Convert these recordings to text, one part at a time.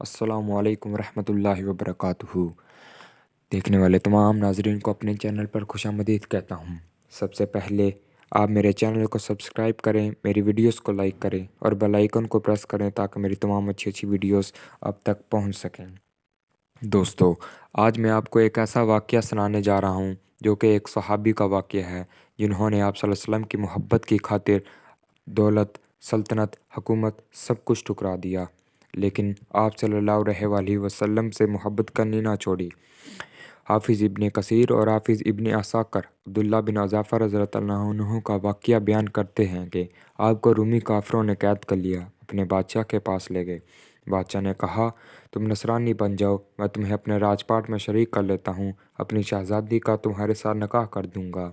अस्सलामु अलैकुम रहमतुल्लाहि व बरकातुहू। देखने वाले तमाम नाजरीन को अपने चैनल पर खुशामदीद कहता हूँ। सबसे पहले आप मेरे चैनल को सब्सक्राइब करें, मेरी वीडियोस को लाइक करें और बेल आइकन को प्रेस करें ताकि मेरी तमाम अच्छी अच्छी वीडियोस आप तक पहुँच सकें। दोस्तों, आज मैं आपको एक ऐसा वाक़या सुनाने जा रहा हूँ जो कि एक सहाबी का वाक़या है, जिन्होंने आप सल्लल्लाहु अलैहि वसल्लम की मोहब्बत की खातिर दौलत, सल्तनत, हुकूमत सब कुछ ठुकरा दिया, लेकिन आप सल्लल्लाहु अलैहि वसल्लम से मोहब्बत करनी ना छोड़ी। हाफिज़ इब्ने कसीर और हाफिज़ इब्ने असाकर अब्दुल्ला बिन अज़ाफ़र रज़ियल्लाहु अन्हु का वाक़या बयान करते हैं कि आपको रूमी काफ़िरों ने कैद कर लिया, अपने बादशाह के पास ले गए। बादशाह ने कहा, तुम नसरानी बन जाओ, मैं तुम्हें अपने राजपाट में शरीक कर लेता हूँ, अपनी शहज़ादी का तुम्हारे साथ निकाह कर दूँगा।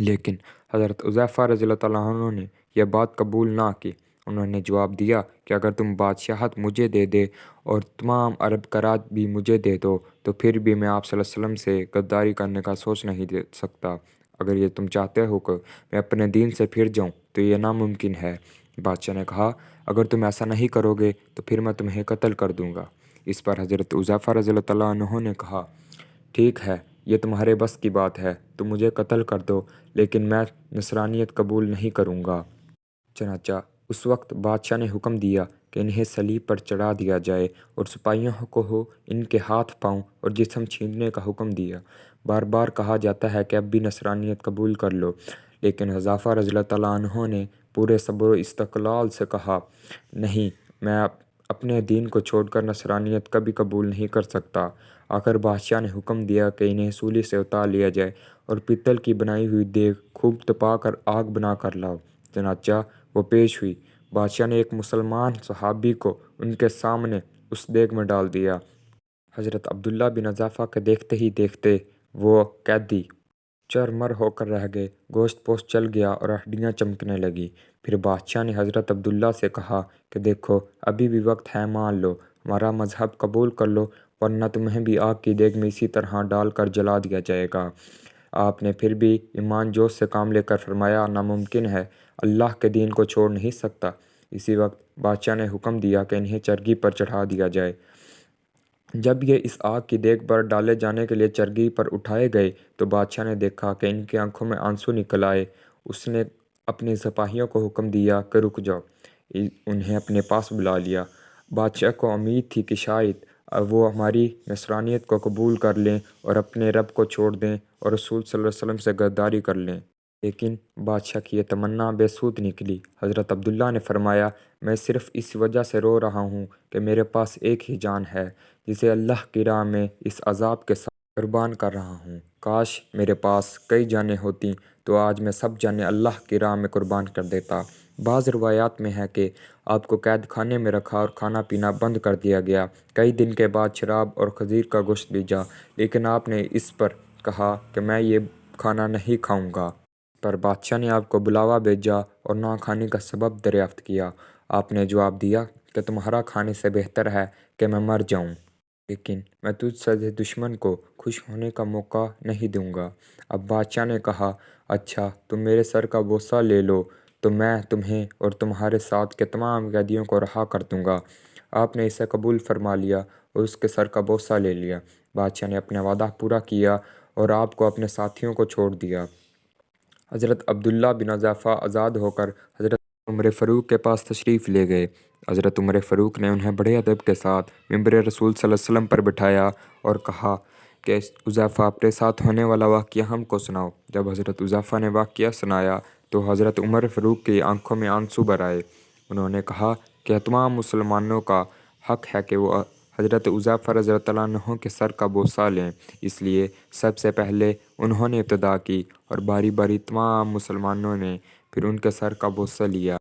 लेकिन हज़रत हुज़ैफ़ा रज़ियल्लाहु अन्हु ने यह बात कबूल ना की। उन्होंने जवाब दिया कि अगर तुम बादशाहत मुझे दे दे और तमाम अरब कराज भी मुझे दे दो तो फिर भी मैं आप सल्लल्लाहु अलैहि वसल्लम से गद्दारी करने का सोच नहीं दे सकता। अगर ये तुम चाहते हो कि मैं अपने दीन से फिर जाऊं तो ये नामुमकिन है। बादशाह ने कहा, अगर तुम ऐसा नहीं करोगे तो फिर मैं तुम्हें कत्ल कर दूंगा। इस पर हज़रत हुज़ैफ़ा रज़ियल्लाहु अन्हु ने कहा, ठीक है, ये तुम्हारे बस की बात है, तुम मुझे कत्ल कर दो, लेकिन मैं नसरानियत कबूल नहीं करूँगा। चनाचा उस वक्त बादशाह ने हुक्म दिया कि इन्हें सलीब पर चढ़ा दिया जाए और सिपाहियों को इनके हाथ पाँव और जिस्म छीनने का हुक्म दिया। बार बार कहा जाता है कि अब भी नसरानियत कबूल कर लो, लेकिन हुज़ैफ़ा रज़ियल्लाहु अन्हु ने पूरे सब्र व इस्तक़लाल से कहा, नहीं, मैं अपने दीन को छोड़कर नसरानियत कभी कबूल नहीं कर सकता। आखिर बादशाह ने हुक्म दिया कि इन्हें सूली से उतार लिया जाए और पीतल की बनाई हुई देग खूब तपा कर आग बना कर लाओ। चनाचा वो पेश हुई। बादशाह ने एक मुसलमान सहाबी को उनके सामने उस देग में डाल दिया। हज़रत अब्दुल्ला बिन अज़ाफ़ा के देखते ही देखते वो कैदी चरमर होकर रह गए, गोश्त पोश्त चल गया और हड्डियाँ चमकने लगी। फिर बादशाह ने हज़रत अब्दुल्ला से कहा कि देखो, अभी भी वक्त है, मान लो, हमारा मज़हब कबूल कर लो, वरना तुम्हें भी आग की देग में इसी तरह डाल कर जला दिया जाएगा। आपने फिर भी ईमान जोश से काम लेकर फरमाया, नामुमकिन है, अल्लाह के दीन को छोड़ नहीं सकता। इसी वक्त बादशाह ने हुक्म दिया कि इन्हें चरगी पर चढ़ा दिया जाए। जब ये इस आग की देग पर डाले जाने के लिए चरगी पर उठाए गए तो बादशाह ने देखा कि इनकी आंखों में आंसू निकल आए। उसने अपने सिपाहियों को हुक्म दिया कि रुक जाओ। उन्हें अपने पास बुला लिया। बादशाह को उम्मीद थी कि शायद वो हमारी नसरानियत को कबूल कर लें और अपने रब को छोड़ दें और रसूल सल्लल्लाहु अलैहि वसल्लम से गद्दारी कर लें, लेकिन बादशाह की यह तमन्ना बेसूद निकली। हज़रत अब्दुल्ला ने फरमाया, मैं सिर्फ़ इस वजह से रो रहा हूँ कि मेरे पास एक ही जान है जिसे अल्लाह की राह में इस अज़ाब के साथ कुर्बान कर रहा हूँ। काश मेरे पास कई जानें होती तो आज मैं सब जानें अल्लाह की राह में कुर्बान कर देता। बाज़ रिवायात में है कि आपको कैद खाने में रखा और खाना पीना बंद कर दिया गया। कई दिन के बाद शराब और खजीर का गोश्त भेजा, लेकिन आपने इस पर कहा कि मैं ये खाना नहीं खाऊंगा। पर बादशाह ने आपको बुलावा भेजा और ना खाने का सबब दरियाफ्त किया। आपने जवाब दिया कि तुम्हारा खाने से बेहतर है कि मैं मर जाऊं, लेकिन मैं तुझ से दुश्मन को खुश होने का मौका नहीं दूंगा। अब बादशाह ने कहा, अच्छा, तुम मेरे सर का बोसा ले लो तो मैं तुम्हें और तुम्हारे साथ के तमाम कैदियों को रहा कर दूंगा। आपने इसे कबूल फरमा लिया और उसके सर का बोसा ले लिया। बादशाह ने अपना वादा पूरा किया और आपको अपने साथियों को छोड़ दिया। हज़रत अब्दुल्ला बिन अज़ाफ़ा आज़ाद होकर हज़रत उमर फ़ारूक के पास तशरीफ़ ले गए। हज़रत उमर फ़ारूक ने उन्हें बड़े अदब के साथ मिंबर रसूल सल्लल्लाहु अलैहि वसल्लम पर बिठाया और कहा कि हुज़ैफ़ा, अपने साथ होने वाला वाक़या हमको सुनाओ। जब हज़रत हुज़ैफ़ा ने वाक़या सुनाया तो हज़रत उमर फ़ारूक की आंखों में आंसू भर आए। उन्होंने कहा कि तमाम मुसलमानों का हक़ है कि वो हज़रत हुज़ैफ़ा रज़ियल्लाहु अन्हु के सर का बोसा लें। इसलिए सबसे पहले उन्होंने इब्तिदा की और बारी बारी तमाम मुसलमानों ने फिर उनके सर का बोसा लिया।